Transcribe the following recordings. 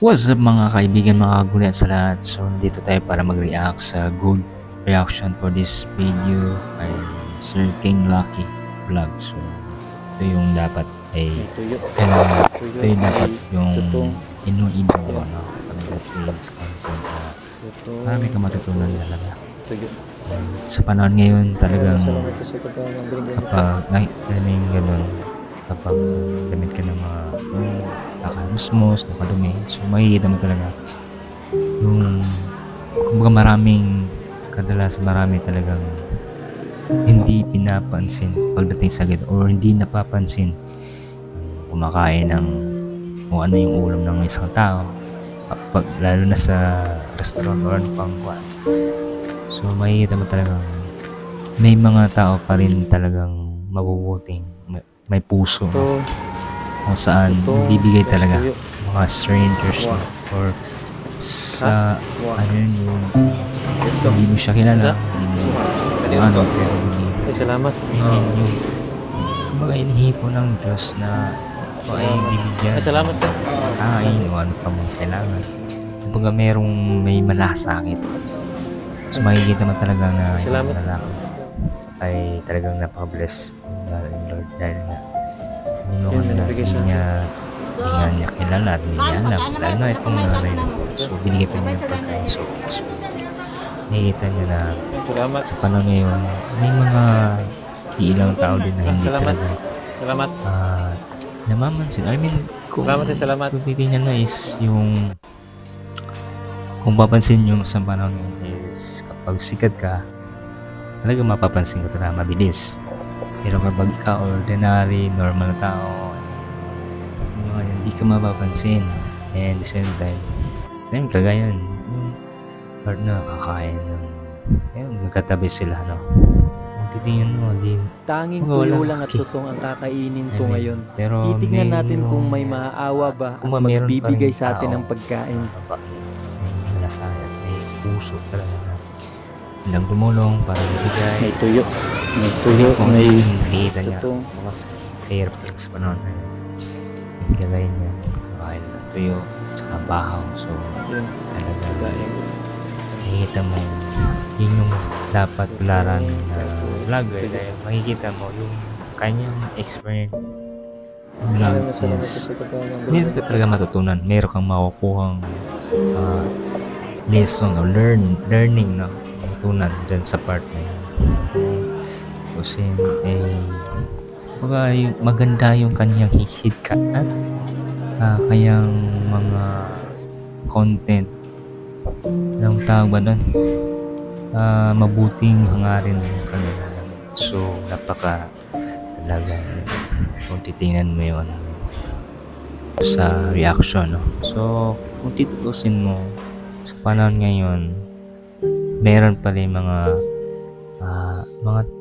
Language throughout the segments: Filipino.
What's up mga kaibigan, mga kagulat sa lahat. So dito tayo para mag-react sa good reaction for this video kay Sir King Lucky Vlog. So ito yung dapat ay kailangan, ito yung dapat yung inuido mo pagdating sa content na marami ka matutunan talaga. Sa panahon ngayon talagang kapag nakikita ganun, kapag gamit ka ng mga nakamusmos, nakadumi, so makikita mo talaga yung kumbaga marami talagang hindi pinapansin pagdating sa ganito or hindi napapansin kumakain ng kung ano yung ulam ng isang tao kapag, lalo na sa restaurant or pang kuwan. So makikita mo talagang may mga tao pa rin talagang mabubuting may puso kung saan bibigay talaga mga strangers or sa ano yun hindi mo siya kilala, hindi mo pero salamat. yung kumbaga inihipo ng Diyos na ay bibigyan Salamat ka. kain o ano pa mong kailangan. Kumbaga may malasakit. So makikita mo talaga na yung lalaki ay talagang napaka-bless ng Lord dahil nga hindi nga niya kilala at hindi niya alam lalo na itong nanay na ito. So binigay pa niya ng pagkain. So nakikita niya na sa panahon ngayon may mga ilang tao din na hindi talaga namamansin. I mean kung titignan na is yung kung papansin nyo sa panahon ngayon is kapag sikat ka talaga mapapansin ko talaga mabilis. Pero kapag ikaw ordinary, normal na tao, hindi ka mapapansin. And the same time, kagaya yung part na kakain ng magkatabi sila, no? Magtitingin mo, tanging tuyo lang at tutong ang kakainin ko ngayon. Pero titignan natin kung may maaawa ba at magbibigay sa atin ng pagkain. May malasaya, may puso talaga na ilang tumulong para ibigay. May tuyo. Kung nakikita niya mga sa hirap talaga sa panahon na gagayin niya kakain ng tuyo saka bahaw. So talaga nakikita mo yun yung dapat tularan na vlogger dahil makikita mo yung kanyang experience vlog is meron ka talaga matutunan, meron kang makukuhang lesson o learning na matutunan dyan sa part na yun. Kasi maganda yung kanyang hisidka kayang mga content ng tawag ba doon mabuting hangarin yung kanila. So napaka talaga kung titingnan mo yun sa reaction, no? So kung titutusin mo sa panahon ngayon meron pa rin mga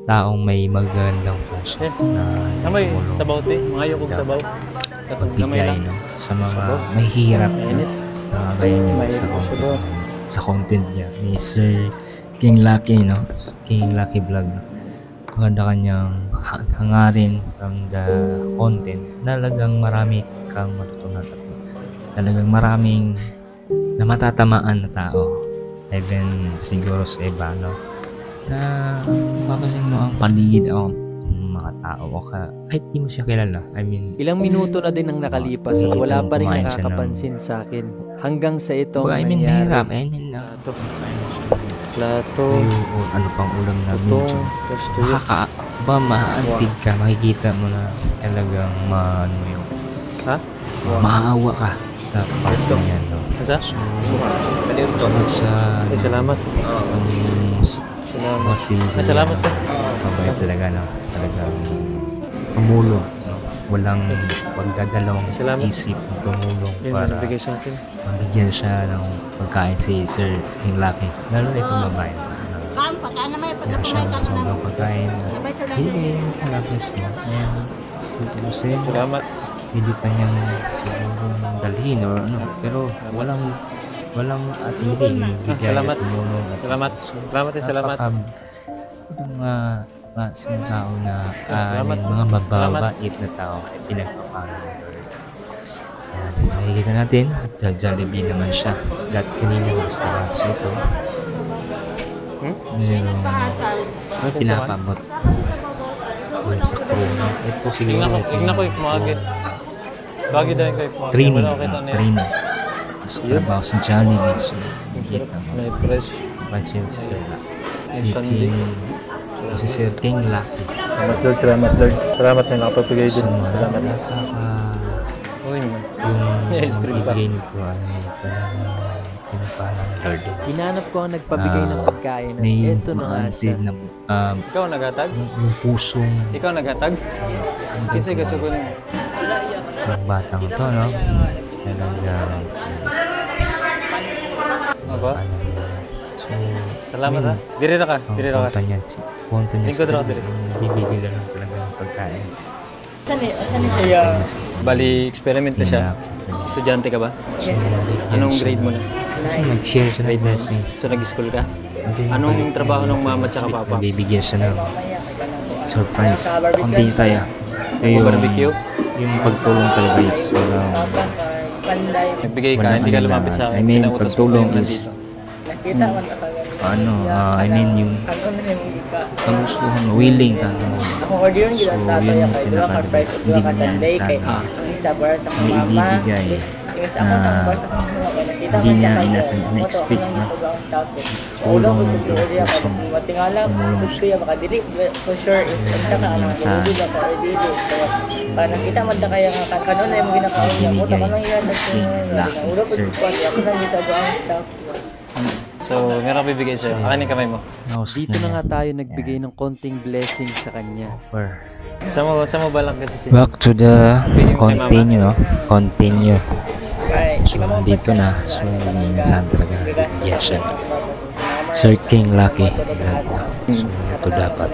taong may magandang puso na mga yukog sabaw magbigay, no? Sa mga mahihirap gaya niya sa content niya ni Sir King Lucky, no? King Lucky Vlog. Maganda kanyang hangarin from the content. Talagang marami kang matutunan at talagang maraming na matatamaan na tao. Even siguro sa iba, no? Na papasin mo ang paligid o mga tao o kahit di mo siya kilala. I mean, ilang minuto na din ang nakalipas at wala pa rin nakakapansin sa akin hanggang sa ito nangyari. Mahirap. Plato. Ano pang ulam namin dyan. Maantig ka, makikita mo na talagang maawa ka sa part na yan, no? So, salamat. Salamat ka. Mabait talaga, no? Talagang tumulong, no? Walang pagdadalawang isip na tumulong para mabigyan siya ng pagkain si Sir King Lucky. Lalo na itong babae. Meron siya sobrang pagkain. Hindi, halapis mo. Salamat. Hindi pa niyang siguro dalhin or ano. Pero walang ating Salamat. tumulong. Salamat. Mga klaseng tao na mga mababait na tao ay pinagpapala ng Lord. nakikita natin, Jollibee naman siya. Lahat kanina restaurant. So ito, mayroong pinapabot. Well, sa corona. Ito siguro ito. Tingnan ko yung kumagit. Bagay dahil kayo kumagit. Training. Mas trabaho sa Jollibee. So, nakikita mo. May fresh. Pansin si Sir si Sir King Lucky. Salamat Lord. Salamat na nakapagpigay din. Salamat na. Yung bibigay nito ay talagang pinapala ng Lord. Hinanap ko ang nagpabigay ng pagkain. Ito na nga siya. Ikaw naghatag? Yung pusong. Ikaw naghatag? Kasi gasugunin mo. Yung batang ito, no? Talagang ba? So, salamat ha. Dire na ka. Punta niya. Lingkod na ka dire. Bibigay lang talaga ng pagkain. Bali, experiment na siya. Estudyante ka ba? Anong grade mo na? Nag-share siya ng blessings. So, nag-school ka? Anong trabaho ng mama at papa? Bibigyan siya ng surprise. Continue tayo. Barbecue? Yung pagtulong talaga is nagbigay ka, hindi ka lumapit sa akin. I mean, pagtulong is yung kagustuhan, willing ka. So, yun yung pinaka-best. Hindi mo yan sana may ibibigay na hindi niya na-expect na tulong ng gusto mo. Tumulong siya. Parang kita man na kaya nga kanon na yung ginakauya mo ta kanang yan So, meron bibigay sa'yo. Akin yung kamay mo. Dito na nga tayo nagbigay ng konting blessing sa kanya. Sama mo ba lang kasi siya? Back to the continue. So, dito na. So, inasahan talaga. Bigyan siya. Sir King Lucky. So, ito dapat.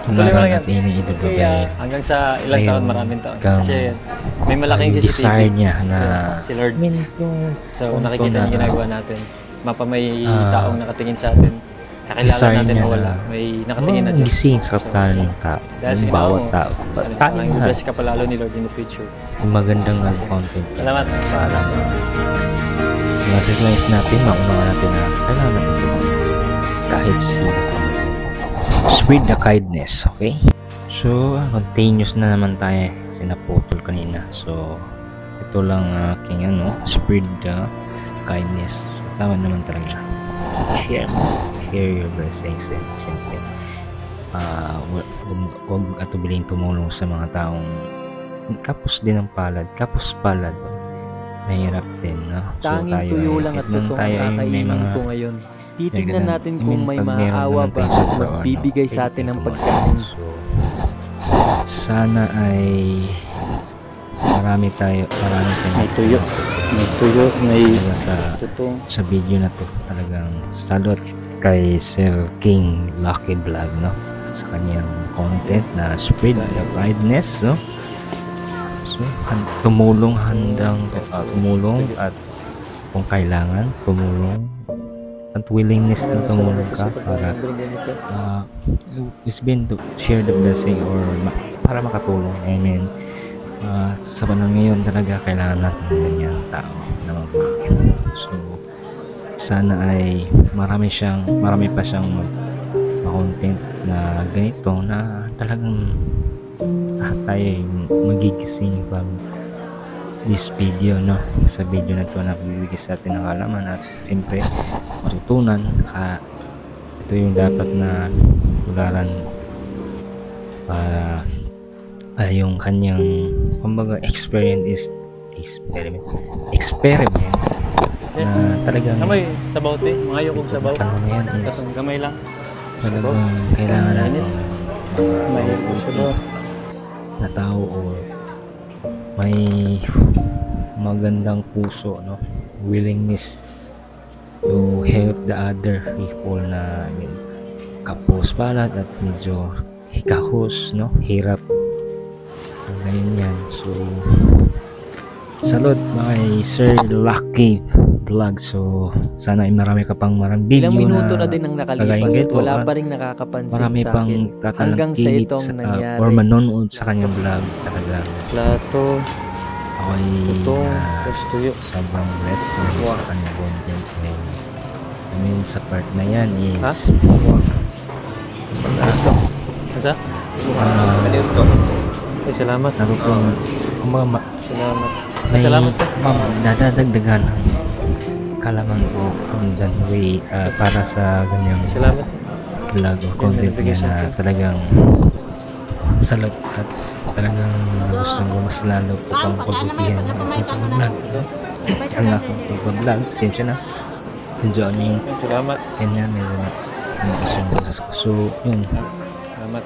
Tunaran at ini idudugay. Hanggang sa ilang taon, maraming taon. Kasi may malaking desire niya na si Lord. So, nakikita niya ginagawa natin. May taong nakatingin sa atin. Kakilala natin o wala. May nakatingin na Diyos. Gising sa kapalan ng tao. Yung bawat tao. Tayo na. Bless ka palalo ni Lord in the future. Yung magandang content. Salamat. Para ma-recognize natin, maunawa natin na kailangan natin tulungan. Kahit spread the kindness, okay? So, continuous na naman tayo. Sinaputol kanina. So, ito lang aking spread the kindness. So, tama naman talaga. Share your blessings and simple. Huwag atubiling tumulong sa mga taong kapos din ng palad. Kapos palad. Mahirap din, no? So, tanging tuyo lang at totoong kakainin ko ngayon. Titignan natin kung may maaawa ba at magbibigay sa atin ng pagkain. So, sana ay marami tayo may tuyo, sa video na to. Talagang salute kay Sir King Lucky Vlog, no? Sa kanyang content na spread the kindness, no? So, tumulong at kung kailangan tumulong at willingness na tumulong ka para it's been to share the blessing or para makatulong. I mean, sa panahon ngayon talaga kailangan natin ng ganyan tao na magpapakita. So, sana ay marami pa siyang content na ganito na talagang tayo magigising pag this video, no? Sa video na to na bibigay sa atin ng kaalaman at siyempre matutunan. Ito yung dapat na tularan para yung kanyang kumbaga experiment na talagang gamay sabaw te mga yukog sabaw na yan is gamay lang talagang kailangan natin may sabaw na tao o may magandang puso, no? Willingness to help the other people na kapos palad at medyo hikahos, no? Hirap ganyan. So, salute mga Sir Lucky Vlog. So, sana ay marami ka pang video ilang minuto na din ang nakalipas at wala pa rin nakakapansin marami sa pang akin hanggang sa itong nangyari or manonood sa kanyang vlog talaga. Plato. ay Tapos tuyo. sobrang blessed na sa kanyang content. I mean, sa part na yan Ha? is Asa? Ay, salamat. kumbaga Salamat. may Salamat ka. nadadagdagan ng kalaman ko dyan way para sa ganyang Salamat. vlog o content niya na talagang salot at talagang gusto ko mas lalo po pang pagbutihan ang pag-vlog. Ang aking pag-vlog, pasensya na. Enjoy niyo yung Salamat. ganyan, medyo na so yun, Salamat.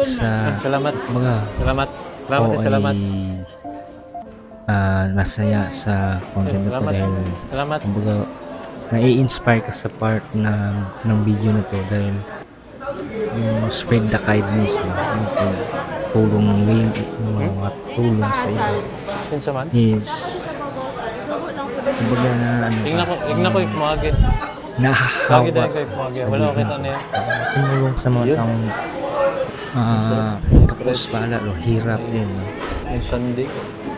sa Salamat. mga Salamat. Salamat. ako Salamat. ay masaya sa content na to Salamat. dahil Salamat. kumbaga nai-inspire ka sa part ng video na to dahil yung spread the kindness na yung tulong wing mga tulong sa iba Pinsa man. is kumbaga na ano Tingnan ko yung kumagin. nahahawa Lagi dahil kayo kumagin. Wala ko kita na yan. tumulong sa mga taong kapos pala o hirap din no? Yung Sunday.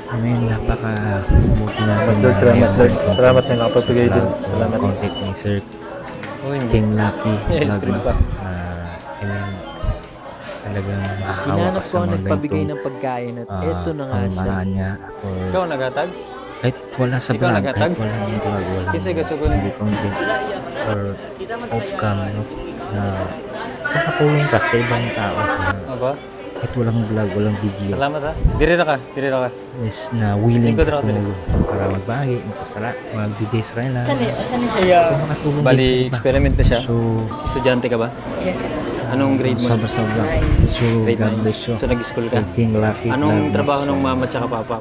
I mean napaka buti natin Salamat, Lord. Salamat na nakapagbigay din. Salamat. content ni Sir Uy, King Lucky Yes, vlog stream no? pa. I mean talagang mahahawa ka Hinanap sa ko ang mga nagpabigay ganito ng pagkain at eto na nga ang siya. maraan niya or Ikaw nagatag? kahit wala sa Ikaw vlog nagatag? kahit wala yung vlog wala Kasi gusto ko hindi content or off cam no? Na nakatulong ka sa ibang tao na Aba? kahit walang vlog walang video Salamat ha. Dire ka. Dire ka. is na willing Lingkod ka raw, tumulong para magbahagi magbigay sa kanila makatulong din Bali, sa iba experiment na siya. so Estudyante ka ba? Anong grade mo? sobra so Grade God 9. bless you So nag-school ka? Sir King Lucky Anong vlog, trabaho so, ng mama at papa?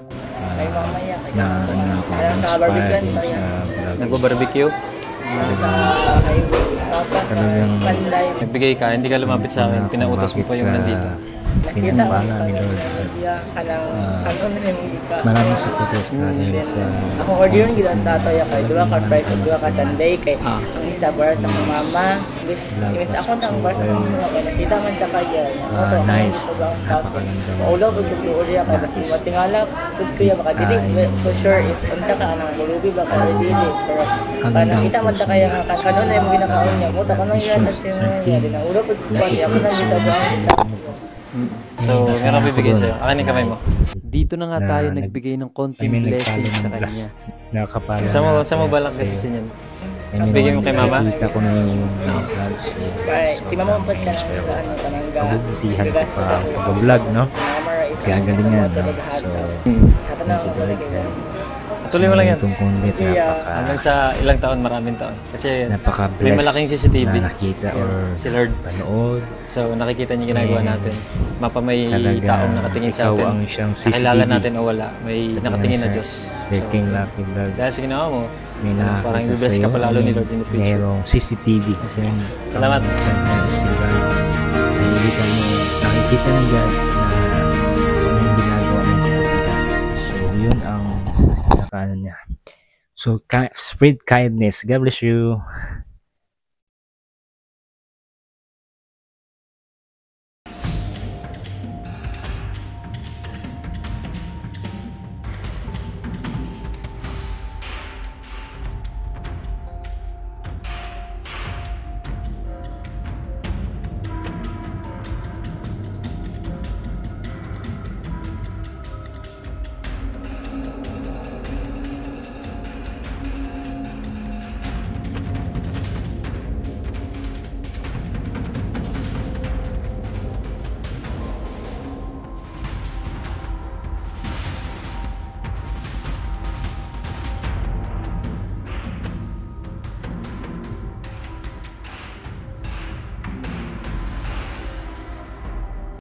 na ano ako inspired din sa vlog Nagbo-barbecue? talagang Nagbigay ka, hindi ka lumapit sa akin. Pinautos mo pa yung nandito. pinapala ni Lord maraming support ka dahil sa Ako orderon gid ang tatay kay duha ka Friday duha ka Sunday kay Ah. ang isa para sa akong mama bis ako tang para sa akong mama kay nakita man ta kaya nice napakaganda ulo pud ko order kay basta matingala pud kuya baka dili for sure if unsa ka anang mulubi ba ka dili pero para nakita man ta kaya nga kanon na mo ginakaon niya mo ta kanon yan sa siya din ulo pud ko ako na sa So, meron bibigay sa'yo. Akin yung kamay mo. Dito na nga tayo nagbigay ng konting blessing sa kanya. nakapala Saan mo balak kasi yan? Bigyan mo kay mama? nakita ko na yung vlog so si mama pud ka na ano tanangga pagbubutihan ko pa pag-vlog no gagalingan no so thank you Lord Tuloy mo lang yan. itong content Hanggang sa ilang taon, maraming taon. Kasi napaka-blessed may malaking CCTV. na nakita or si Lord. panood So, nakikita niyo ginagawa natin. Mapa may talaga taong nakatingin sa ikaw atin. ang siyang Nakilala CCTV natin o wala. May nakatingin na Yan, Diyos. Sir King Lucky vlog Dahil sa ginawa mo, may parang nakakita i-bless sa'yo ka pa lalo ni Lord in the future. merong CCTV Yes, Salamat. nakikita ni God na kung may ginagawa ng kapatid so yun ang pinakaano niya so spread kindness God bless you.